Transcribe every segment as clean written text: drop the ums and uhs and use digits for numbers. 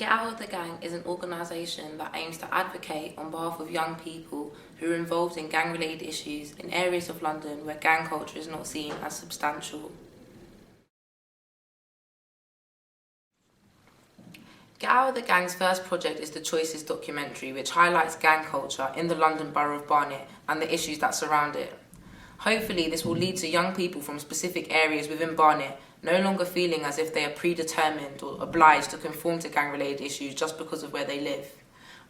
Get Out of the Gang is an organisation that aims to advocate on behalf of young people who are involved in gang-related issues in areas of London where gang culture is not seen as substantial. Get Out of the Gang's first project is the Choices documentary, which highlights gang culture in the London Borough of Barnet and the issues that surround it. Hopefully this will lead to young people from specific areas within Barnet no longer feeling as if they are predetermined or obliged to conform to gang-related issues just because of where they live.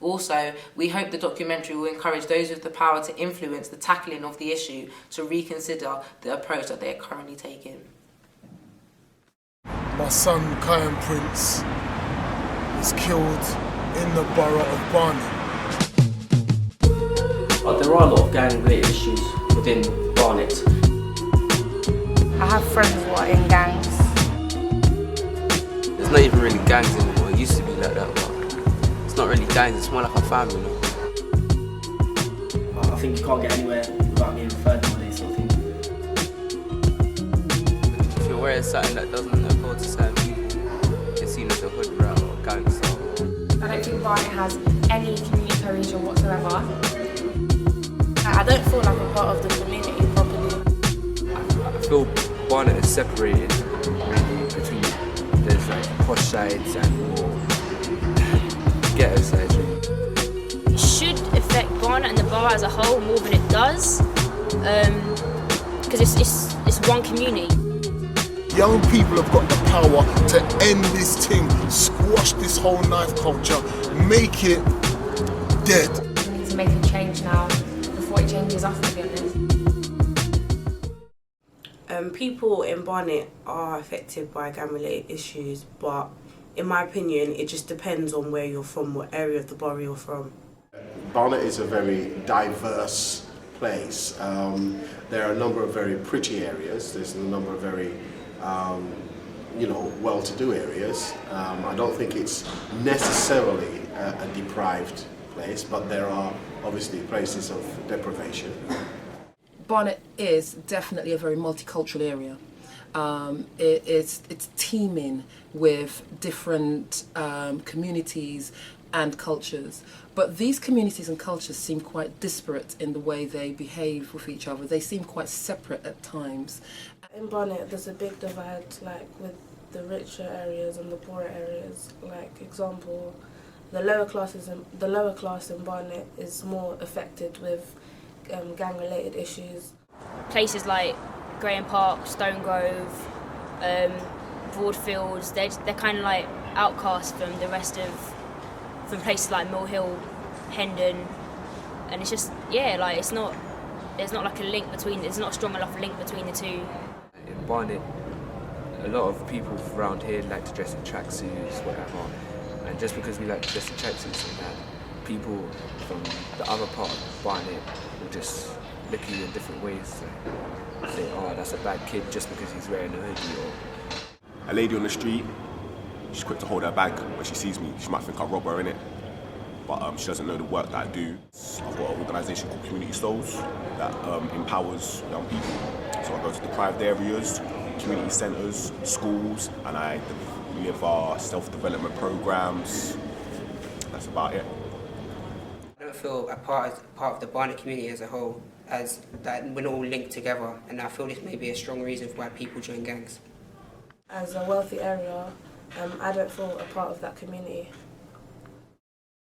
Also, we hope the documentary will encourage those with the power to influence the tackling of the issue to reconsider the approach that they are currently taking. My son, Kyan Prince, was killed in the borough of Barnet. There are a lot of gang-related issues within Barnet. I have friends who are in gangs. There's not even really gangs anymore. It used to be like that, but it's not really gangs, it's more like a family now. I think you can't get anywhere without being referred nowadays, sort of thing. If you're wearing something that doesn't appeal to certain people, it's seen as a hood rat or a gangster. I don't think Barnet has any community cohesion whatsoever. I don't feel like I'm part of the community properly. I feel Barnet is separated between there's like posh sides and more ghetto sides. It should affect Barnet and the borough as a whole more than it does, because it's one community. Young people have got the power to end this thing, squash this whole knife culture, make it dead. We need to make a change now before it changes us, to be honest. People in Barnet are affected by gang-related issues, but in my opinion, it just depends on where you're from, what area of the borough you're from. Barnet is a very diverse place. There are a number of very pretty areas. There's a number of very, well-to-do areas. I don't think it's necessarily a deprived place, but there are obviously places of deprivation. Barnet is definitely a very multicultural area. It's teeming with different communities and cultures, but these communities and cultures seem quite disparate in the way they behave with each other. They seem quite separate at times. In Barnet, there's a big divide, like with the richer areas and the poorer areas. Like example, the lower class in Barnet is more affected with gang-related issues. Places like Graham Park, Stonegrove, Broadfields, they're kind of like outcasts from the rest of, from places like Mill Hill, Hendon, and it's just, there's not like a link between, there's not a strong enough link between the two. In Barnet, a lot of people around here like to dress in tracksuits, whatever, and just because we like to dress in tracksuits and that, people from the other part of Barnet will just look at you in different ways. Say, oh, that's a bad kid just because he's wearing a hoodie. Or a lady on the street, she's quick to hold her bag when she sees me. She might think I rob her, innit? But she doesn't know the work that I do. I've got an organisation called Community Souls that empowers young people. So I go to deprived areas, community centres, schools, and I deliver self-development programmes. That's about it. I don't feel a part of the Barnet community as a whole, as that we're not all linked together, and I feel this may be a strong reason for why people join gangs. As a wealthy area, I don't feel a part of that community.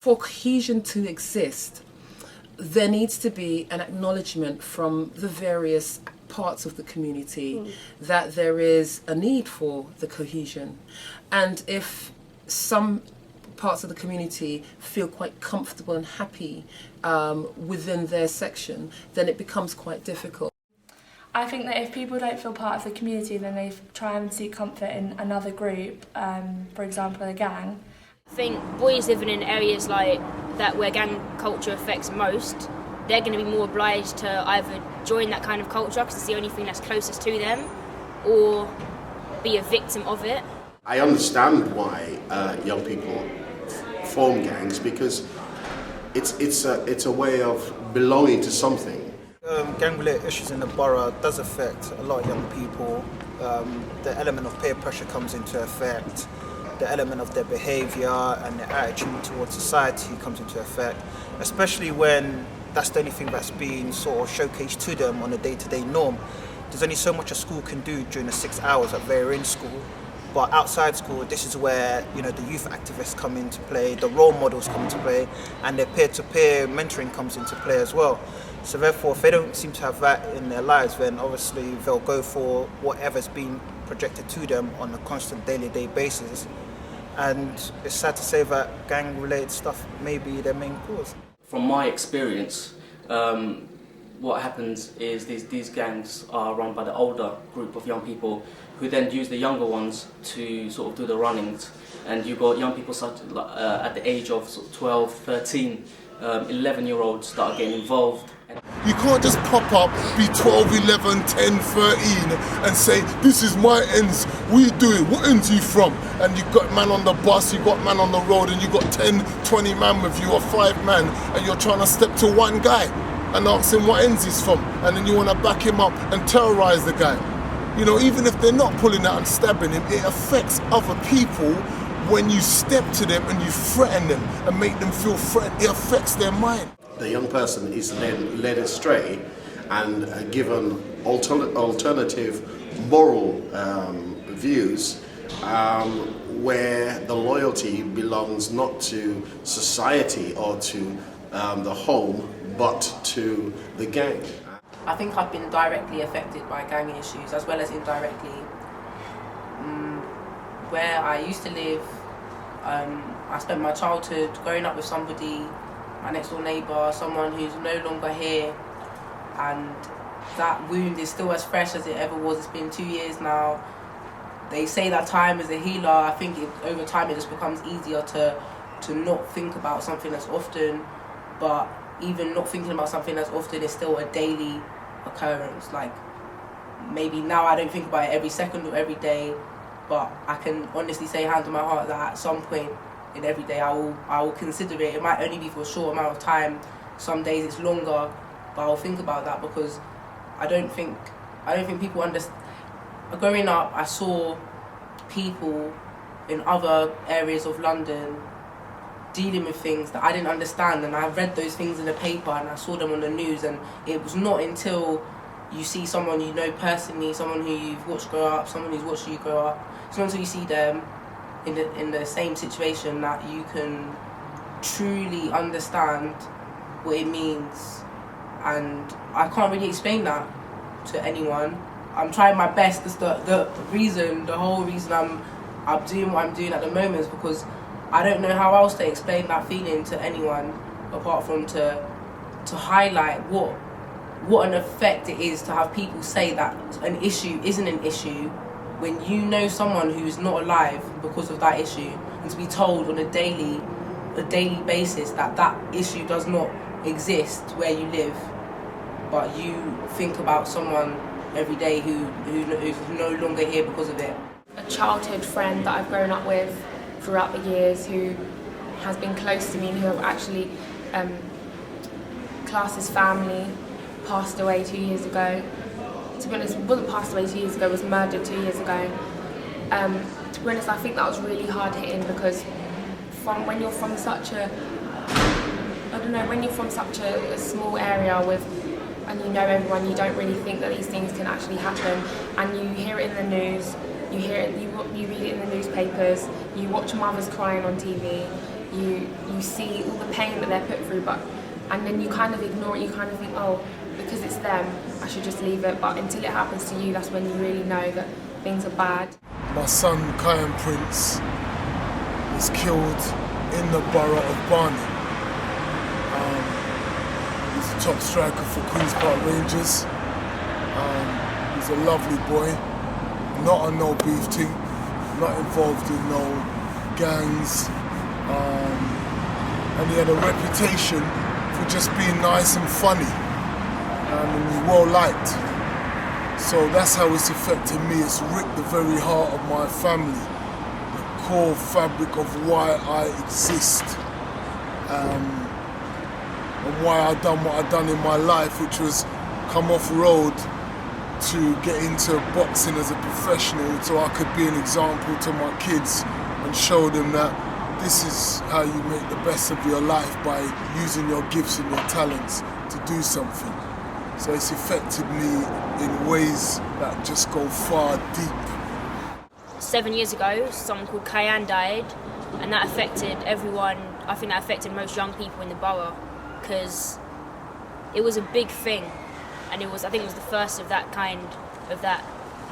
For cohesion to exist, there needs to be an acknowledgement from the various parts of the community that there is a need for the cohesion. And if some parts of the community feel quite comfortable and happy within their section, then it becomes quite difficult. I think that if people don't feel part of the community, then they try and seek comfort in another group, for example a gang. I think boys living in areas like that where gang culture affects most, they're going to be more obliged to either join that kind of culture because it's the only thing that's closest to them, or be a victim of it. I understand why young people form gangs, because it's a way of belonging to something. Gang-related issues in the borough does affect a lot of young people. The element of peer pressure comes into effect. the element of their behaviour and their attitude towards society comes into effect, especially when that's the only thing that's being sort of showcased to them on a day-to-day norm. There's only so much a school can do during the 6 hours that they're in school. But outside school, this is where, you know, the youth activists come into play, the role models come into play, and their peer-to-peer mentoring comes into play as well. So therefore, if they don't seem to have that in their lives, then obviously they'll go for whatever's being projected to them on a constant day-to-day basis. And it's sad to say that gang-related stuff may be their main cause. From my experience, what happens is these gangs are run by the older group of young people who then use the younger ones to sort of do the runnings. And you've got young people such at the age of sort of 12, 13, 11-year-olds that are getting involved. You can't just pop up, be 12, 11, 10, 13 and say, this is my ends, what are you doing, what ends are you from? And you've got man on the bus, you've got man on the road, and you've got 10, 20 man with you, or 5 man, and you're trying to step to one guy and ask him what ends he's from, and then you want to back him up and terrorise the guy. You know, even if they're not pulling out and stabbing him, it affects other people when you step to them and you threaten them and make them feel threatened. It affects their mind. The young person is then led astray and given alternative moral views where the loyalty belongs not to society or to the home, but to the gang. I think I've been directly affected by gang issues as well as indirectly. Where I used to live, I spent my childhood growing up with somebody, my next door neighbour, someone who's no longer here, and that wound is still as fresh as it ever was. It's been 2 years now. They say that time is a healer. I think over time it just becomes easier to not think about something as often, but even not thinking about something as often is still a daily occurrence. Like, maybe now I don't think about it every second or every day, but I can honestly say, hand on my heart, that at some point in every day I will consider it. It might only be for a short amount of time. Some days it's longer, but I'll think about that, because I don't think people understand. Growing up, I saw people in other areas of London dealing with things that I didn't understand, and I read those things in the paper and I saw them on the news, and it was not until you see someone you know personally, someone who you've watched grow up, someone who's watched you grow up, it's not until you see them in the same situation that you can truly understand what it means. And I can't really explain that to anyone. I'm trying my best. The whole reason I'm doing what I'm doing at the moment is because I don't know how else to explain that feeling to anyone apart from to highlight what an effect it is to have people say that an issue isn't an issue when you know someone who's not alive because of that issue, and to be told on a daily basis that issue does not exist where you live, but you think about someone every day who's no longer here because of it. A childhood friend that I've grown up with throughout the years, who has been close to me and who have actually classed as family, passed away 2 years ago. To be honest, wasn't passed away 2 years ago, was murdered 2 years ago. To be honest, I think that was really hard hitting, because when you're from such a small area and you know everyone, you don't really think that these things can actually happen, and you hear it in the news, you read it in the newspapers, you watch mothers crying on TV, you see all the pain that they're put through, and then you kind of ignore it, you kind of think, oh, because it's them, I should just leave it. But until it happens to you, that's when you really know that things are bad. My son, Kyan Prince, was killed in the borough of Barnet. He's a top striker for Queen's Park Rangers. He's a lovely boy, not on no beef team, not involved in no gangs, and he had a reputation for just being nice and funny. And he's well liked. So that's how it's affected me. It's ripped the very heart of my family, the core fabric of why I exist, and why I done what I done in my life, which was come off road to get into boxing as a professional, so I could be an example to my kids and show them that this is how you make the best of your life, by using your gifts and your talents to do something. So it's affected me in ways that just go far deep. 7 years ago, someone called Curr died, and that affected everyone. I think that affected most young people in the borough, because it was a big thing, and I think it was the first of that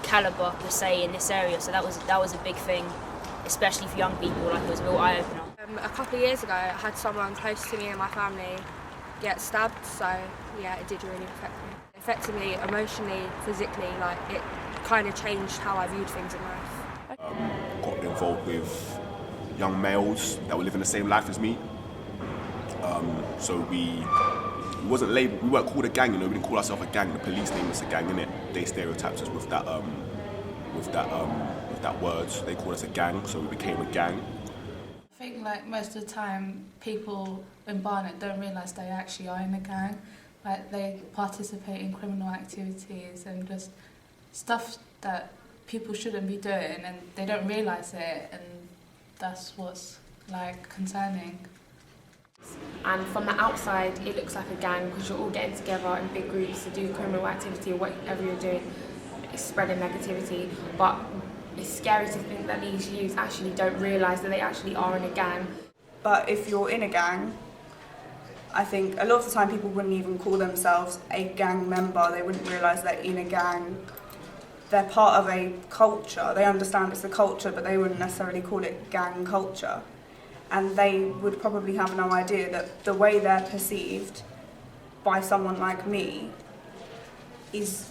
calibre per se in this area. So that was a big thing, especially for young people. Like, it was a real eye opener. A couple of years ago, I had someone close to me and my family get stabbed, so yeah, it did really affect me. It affected me emotionally, physically, like it kind of changed how I viewed things in life. Got involved with young males that were living the same life as me. So we wasn't labelled, we weren't called a gang, we didn't call ourselves a gang. The police named us a gang, innit? They stereotyped us with that word. They called us a gang, so we became a gang. I think like most of the time people in Barnet don't realise they actually are in a gang. Like, they participate in criminal activities and just stuff that people shouldn't be doing, and they don't realise it, and that's what's like concerning. And from the outside it looks like a gang because you're all getting together in big groups to do criminal activity or whatever you're doing. It's spreading negativity, but it's scary to think that these youths actually don't realise that they actually are in a gang. But if you're in a gang, I think a lot of the time people wouldn't even call themselves a gang member. They wouldn't realise they're in a gang. They're part of a culture. They understand it's a culture, but they wouldn't necessarily call it gang culture. And they would probably have no idea that the way they're perceived by someone like me is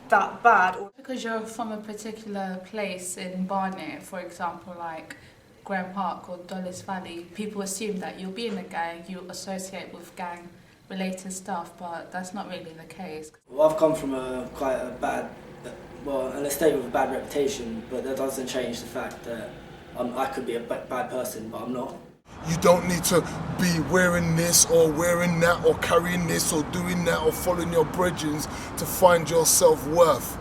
that bad. Because you're from a particular place in Barnet, for example, like Graham Park or Dulles Valley, people assume that you'll be in a gang, you associate with gang-related stuff, but that's not really the case. Well, I've come from in a state with a bad reputation, but that doesn't change the fact that I could be a bad person, but I'm not. You don't need to be wearing this or wearing that or carrying this or doing that or following your brethren to find your self-worth.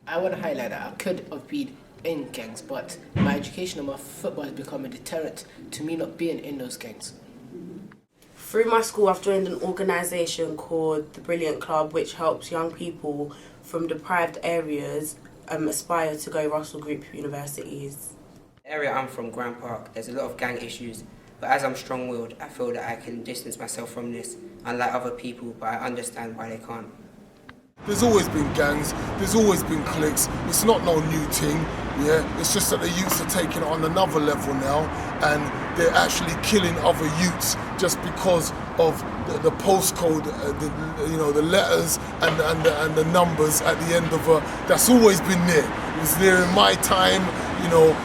I want to highlight that I could have been in gangs, but my education and my football has become a deterrent to me not being in those gangs. Through my school, I've joined an organisation called the Brilliant Club, which helps young people from deprived areas aspire to go Russell Group universities. The area I'm from, Graham Park, there's a lot of gang issues, but as I'm strong-willed, I feel that I can distance myself from this, unlike other people, but I understand why they can't. There's always been gangs, there's always been cliques, it's not no new thing, yeah? It's just that the youths are taking it on another level now, and they're actually killing other youths just because of the postcode, the letters and the numbers at the end of that's always been there. It was there in my time,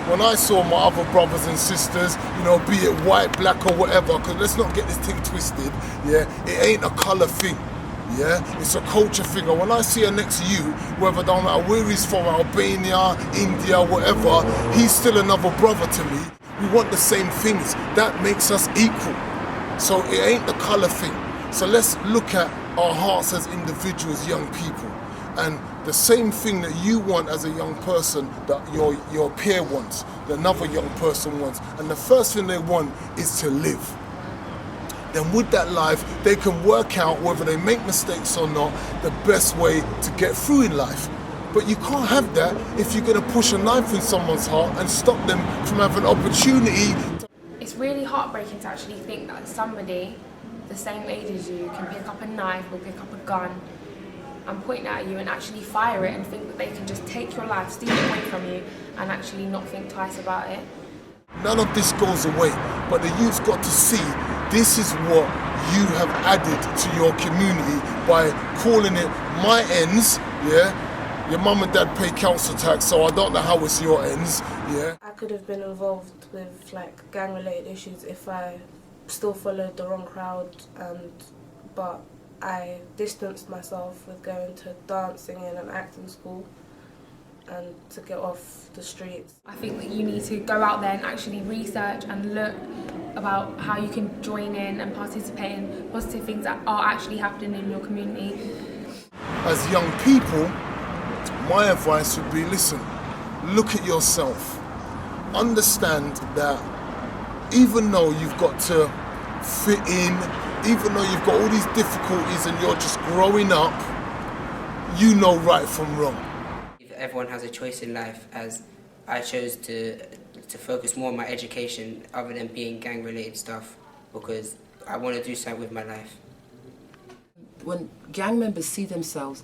when I saw my other brothers and sisters, be it white, black or whatever, because let's not get this thing twisted, yeah? It ain't a colour thing. Yeah, it's a culture thing. And when I see a next to you, whether down matter where he's from, Albania, India, whatever, he's still another brother to me. We want the same things. That makes us equal. So it ain't the colour thing. So let's look at our hearts as individuals, young people. And the same thing that you want as a young person, that your peer wants, that another young person wants. And the first thing they want is to live. Then with that life, they can work out whether they make mistakes or not, the best way to get through in life. But you can't have that if you're going to push a knife in someone's heart and stop them from having opportunity. It's really heartbreaking to actually think that somebody the same age as you can pick up a knife or pick up a gun and point it at you and actually fire it and think that they can just take your life, steal it away from you, and actually not think twice about it. None of this goes away, but the youth's got to see this is what you have added to your community by calling it my ends, yeah? Your mum and dad pay council tax, so I don't know how it's your ends, yeah? I could have been involved with gang-related issues if I still followed the wrong crowd, but I distanced myself with going to dancing and an acting school and to get off the streets. I think that you need to go out there and actually research and look about how you can join in and participate in positive things that are actually happening in your community. As young people, my advice would be, listen, look at yourself. understand that even though you've got to fit in, even though you've got all these difficulties and you're just growing up, you know right from wrong. Everyone has a choice in life, as I chose to focus more on my education other than being gang-related stuff, because I want to do something with my life. When gang members see themselves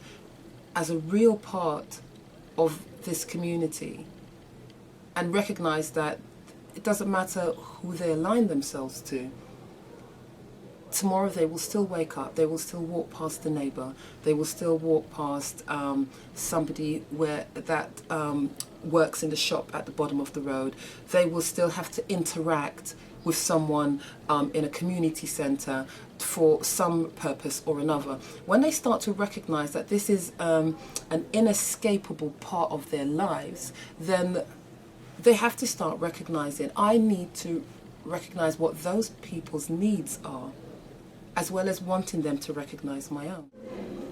as a real part of this community and recognise that it doesn't matter who they align themselves to, tomorrow they will still wake up, they will still walk past the neighbour, they will still walk past somebody that works in the shop at the bottom of the road, they will still have to interact with someone in a community centre for some purpose or another. When they start to recognise that this is an inescapable part of their lives, then they have to start recognising, I need to recognise what those people's needs are, as well as wanting them to recognise my own.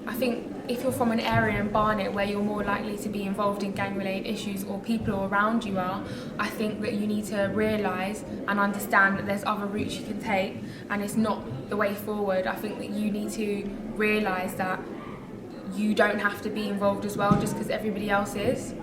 I think if you're from an area in Barnet where you're more likely to be involved in gang-related issues, or people around you are, I think that you need to realise and understand that there's other routes you can take and it's not the way forward. I think that you need to realise that you don't have to be involved as well just because everybody else is.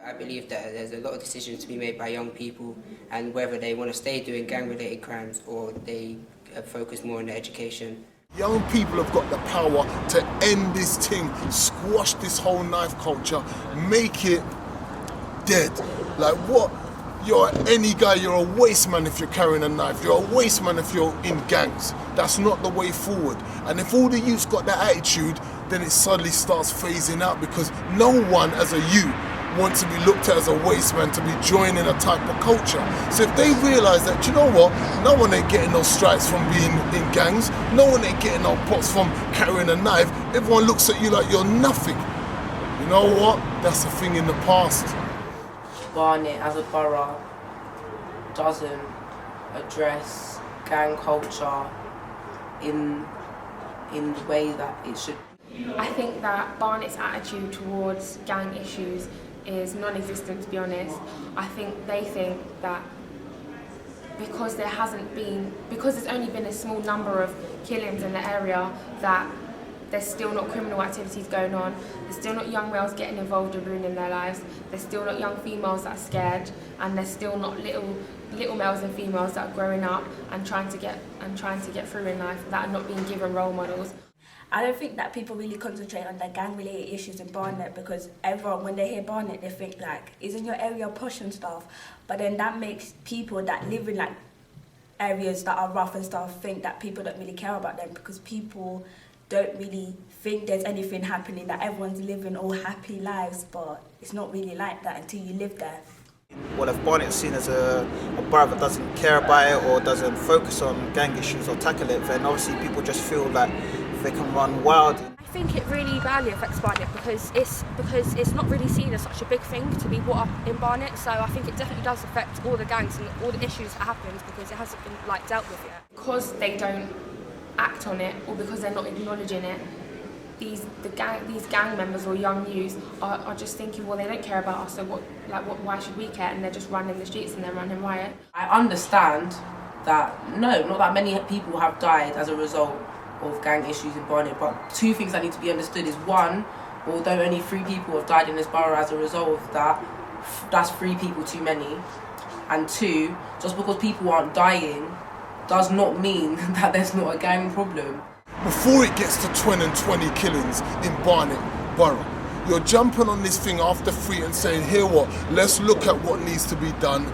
I believe that there's a lot of decisions to be made by young people, and whether they want to stay doing gang-related crimes or they focus more on their education. Young people have got the power to end this thing, squash this whole knife culture, make it dead. Like what? You're any guy, you're a waste man if you're carrying a knife, you're a waste man if you're in gangs. That's not the way forward. And if all the youths got that attitude, then it suddenly starts phasing out, because no one as a youth want to be looked at as a waste man to be joining a type of culture. So if they realise that, you know what, no one ain't getting no stripes from being in gangs, no one ain't getting no pots from carrying a knife, everyone looks at you like you're nothing. You know what? That's a thing in the past. Barnet as a borough doesn't address gang culture in the way that it should. I think that Barnet's attitude towards gang issues is non-existent, to be honest. I think they think that because there's only been a small number of killings in the area, that there's still not criminal activities going on, there's still not young males getting involved in ruining their lives, there's still not young females that are scared, and there's still not little males and females that are growing up and trying to get through in life, that are not being given role models. I don't think that people really concentrate on the gang-related issues in Barnet, because everyone, when they hear Barnet, they think like, isn't your area posh and stuff? But then that makes people that live in like areas that are rough and stuff think that people don't really care about them, because people don't really think there's anything happening, that everyone's living all happy lives, but it's not really like that until you live there. Well, if Barnet's seen as a borough that doesn't care about it or doesn't focus on gang issues or tackle it, then obviously people just feel like they can run wild. I think it really badly affects Barnet because it's not really seen as such a big thing to be brought up in Barnet. So I think it definitely does affect all the gangs and all the issues that happen, because it hasn't been like dealt with yet. Because they don't act on it, or because they're not acknowledging it, these gang members or young youths are just thinking, well, they don't care about us, so why should we care? And they're just running the streets and they're running riot. I understand that not that many people have died as a result of gang issues in Barnet, but two things that need to be understood is, one, although only 3 people have died in this borough as a result of that, that's 3 people too many. And 2, just because people aren't dying does not mean that there's not a gang problem. Before it gets to 20 killings in Barnet Borough, you're jumping on this thing after 3 and saying, here what, let's look at what needs to be done.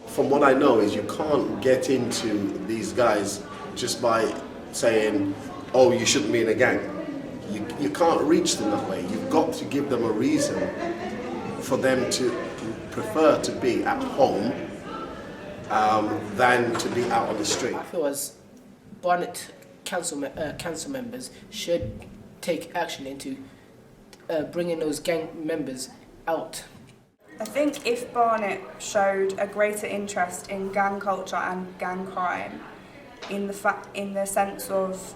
From what I know is you can't get into these guys just by saying, oh, you shouldn't be in a gang. You can't reach them that way. You've got to give them a reason for them to prefer to be at home than to be out on the street. I feel as Barnet council members should take action into bringing those gang members out. I think if Barnet showed a greater interest in gang culture and gang crime, in the sense of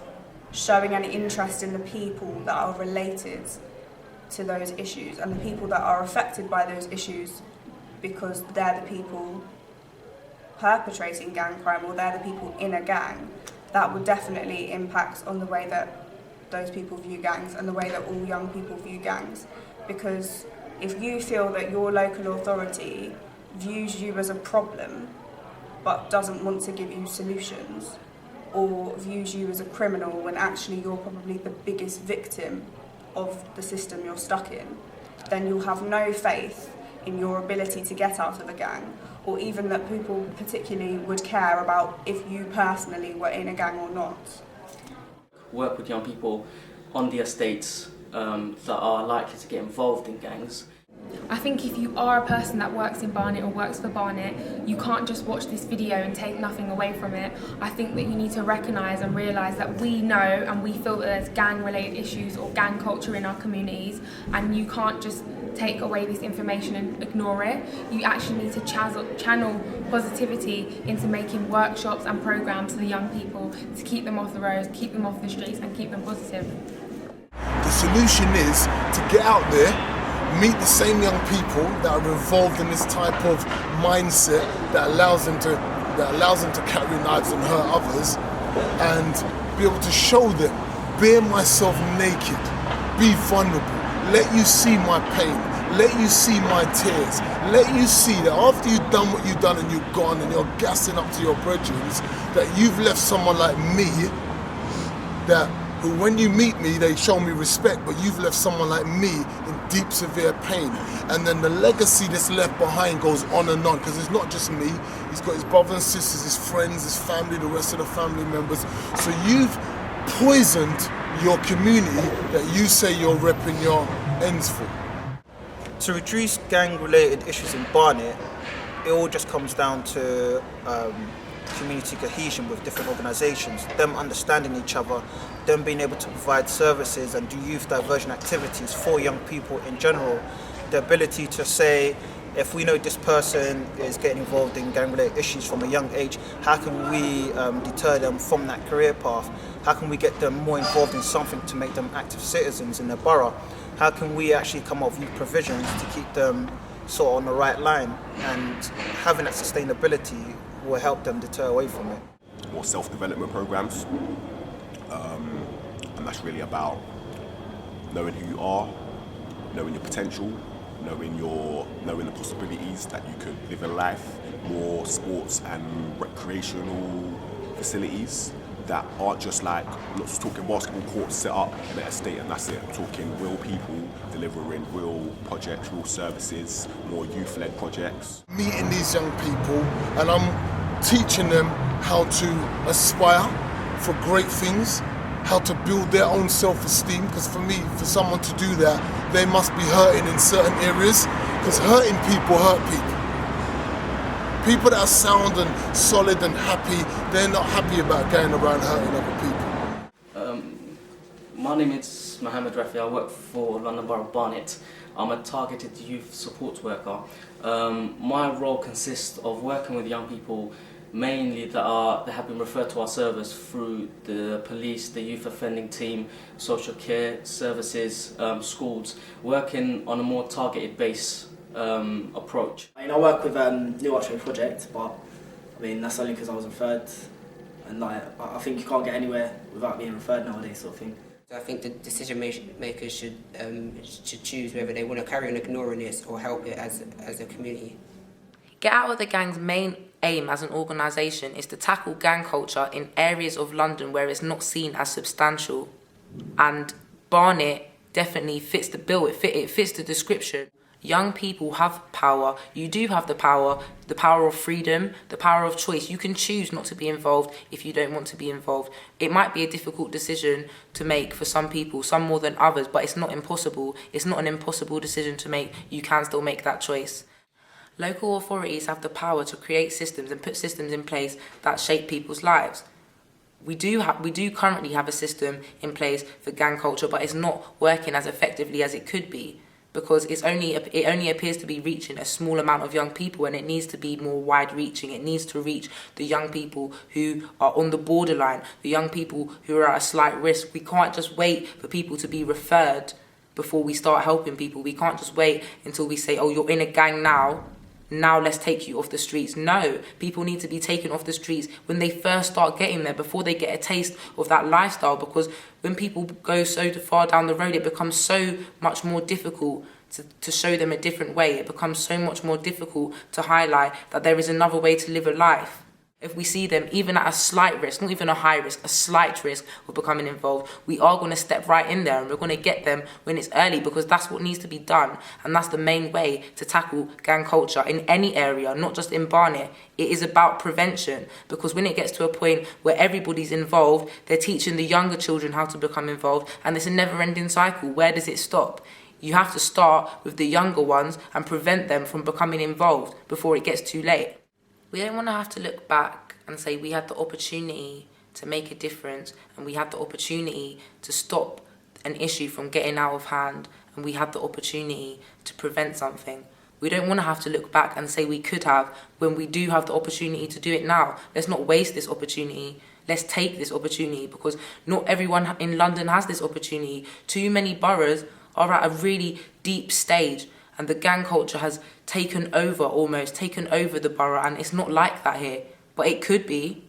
showing an interest in the people that are related to those issues and the people that are affected by those issues, because they're the people perpetrating gang crime, or they're the people in a gang, that would definitely impact on the way that those people view gangs and the way that all young people view gangs. Because if you feel that your local authority views you as a problem but doesn't want to give you solutions, or views you as a criminal when actually you're probably the biggest victim of the system you're stuck in, then you'll have no faith in your ability to get out of a gang, or even that people particularly would care about if you personally were in a gang or not. Work with young people on the estates that are likely to get involved in gangs. I think if you are a person that works in Barnet or works for Barnet, you can't just watch this video and take nothing away from it. I think that you need to recognise and realise that we know and we feel that there's gang-related issues or gang culture in our communities, and you can't just take away this information and ignore it. You actually need to channel positivity into making workshops and programmes for the young people to keep them off the roads, keep them off the streets and keep them positive. The solution is to get out there, meet the same young people that are involved in this type of mindset that allows them to carry knives and hurt others, and be able to show them, bare myself naked, be vulnerable, let you see my pain, let you see my tears, let you see that after you've done what you've done and you've gone and you're gassing up to your brethren, that you've left someone like me that who, when you meet me, they show me respect, but you've left someone like me in deep, severe pain. And then the legacy that's left behind goes on and on, because it's not just me. He's got his brothers and sisters, his friends, his family, the rest of the family members. So you've poisoned your community that you say you're repping your ends for. To reduce gang-related issues in Barnet, it all just comes down to community cohesion with different organisations, them understanding each other, them being able to provide services and do youth diversion activities for young people in general. The ability to say, if we know this person is getting involved in gang-related issues from a young age, how can we deter them from that career path? How can we get them more involved in something to make them active citizens in the borough? How can we actually come up with provisions to keep them sort of on the right line? And having that sustainability will help them deter away from it. More self-development programs, and that's really about knowing who you are, knowing your potential, knowing the possibilities that you could live in life. More sports and recreational facilities that aren't just like, I'm not just talking basketball courts set up in an estate and that's it. I'm talking real people delivering real projects, real services, more youth-led projects. Meeting these young people, and I'm teaching them how to aspire for great things, how to build their own self-esteem, because for me, for someone to do that, they must be hurting in certain areas, because hurting people hurt people. People that are sound and solid and happy, they're not happy about going around hurting other people. My name is Mohammed Rafi. I work for London Borough of Barnet. I'm a targeted youth support worker. My role consists of working with young people mainly that have been referred to our service through the police, the youth offending team, social care services, schools, working on a more targeted base approach. I work with New Archery Project, but I mean that's only because I was referred, and I think you can't get anywhere without being referred nowadays, sort of thing. So I think the decision makers should choose whether they want to carry on ignoring this or help it as a community. Get Out of the Gang's main aim as an organisation is to tackle gang culture in areas of London where it's not seen as substantial, and Barnet definitely fits the bill. It fits the description. Young people have power. You do have the power of freedom, the power of choice. You can choose not to be involved if you don't want to be involved. It might be a difficult decision to make for some people, some more than others, but it's not impossible. It's not an impossible decision to make. You can still make that choice. Local authorities have the power to create systems and put systems in place that shape people's lives. We do currently have a system in place for gang culture, but it's not working as effectively as it could be, because it only appears to be reaching a small amount of young people, and it needs to be more wide-reaching. It needs to reach the young people who are on the borderline, the young people who are at a slight risk. We can't just wait for people to be referred before we start helping people. We can't just wait until we say, oh, you're in a gang now, now let's take you off the streets. No, people need to be taken off the streets when they first start getting there, before they get a taste of that lifestyle, because when people go so far down the road, it becomes so much more difficult to show them a different way. It becomes so much more difficult to highlight that there is another way to live a life. If we see them even at a slight risk, not even a high risk, a slight risk of becoming involved, we are going to step right in there and we're going to get them when it's early, because that's what needs to be done. And that's the main way to tackle gang culture in any area, not just in Barnet. It is about prevention, because when it gets to a point where everybody's involved, they're teaching the younger children how to become involved, and it's a never-ending cycle. Where does it stop? You have to start with the younger ones and prevent them from becoming involved before it gets too late. We don't want to have to look back and say we had the opportunity to make a difference, and we had the opportunity to stop an issue from getting out of hand, and we had the opportunity to prevent something. We don't want to have to look back and say we could have, when we do have the opportunity to do it now. Let's not waste this opportunity. Let's take this opportunity, because not everyone in London has this opportunity. Too many boroughs are at a really deep stage, and the gang culture has taken over the borough, and it's not like that here. But it could be.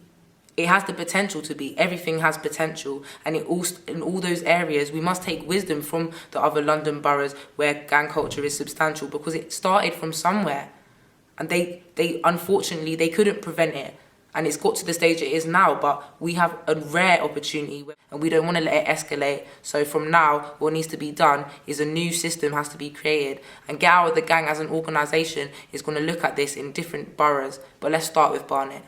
It has the potential to be. Everything has potential, and in all those areas, we must take wisdom from the other London boroughs where gang culture is substantial, because it started from somewhere, and they unfortunately they couldn't prevent it, and it's got to the stage it is now. But we have a rare opportunity, and we don't want to let it escalate. So from now, what needs to be done is a new system has to be created, and Get Out of the Gang as an organisation is going to look at this in different boroughs. But let's start with Barnet.